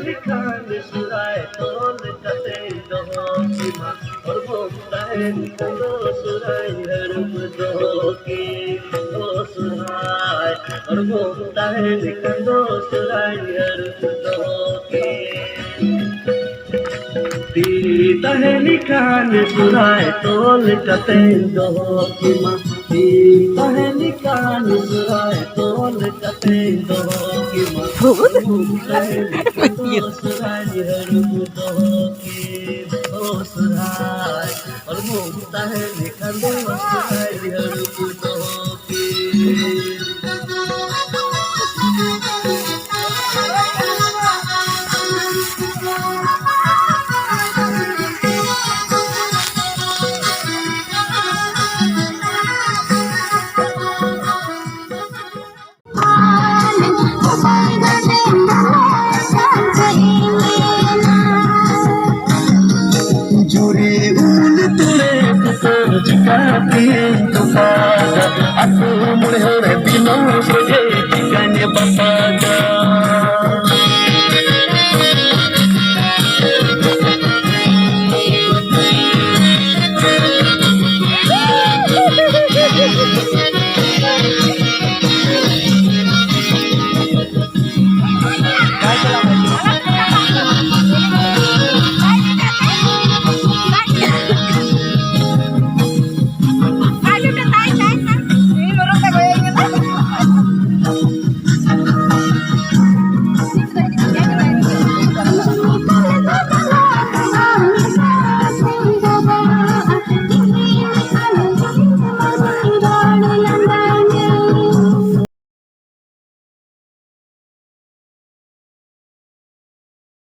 लिखान सुराय तोल कते दो सीमा और बोलता है निकलो सुराय हरम दो की ओ सुराय और बोलता है निकलो सुराय हरम दो की दी तहनी कान सुराय तोल कते दो सीमा दी तहनी कान सुराय तोल कते दो सीमा तहनी सुराय हरम दो की ओ सुराय और मुक्ता है निकलो सुराय हरम दो की Juri ul ture kuto jikati tupada aku mulai hore pino seje jikanya bapa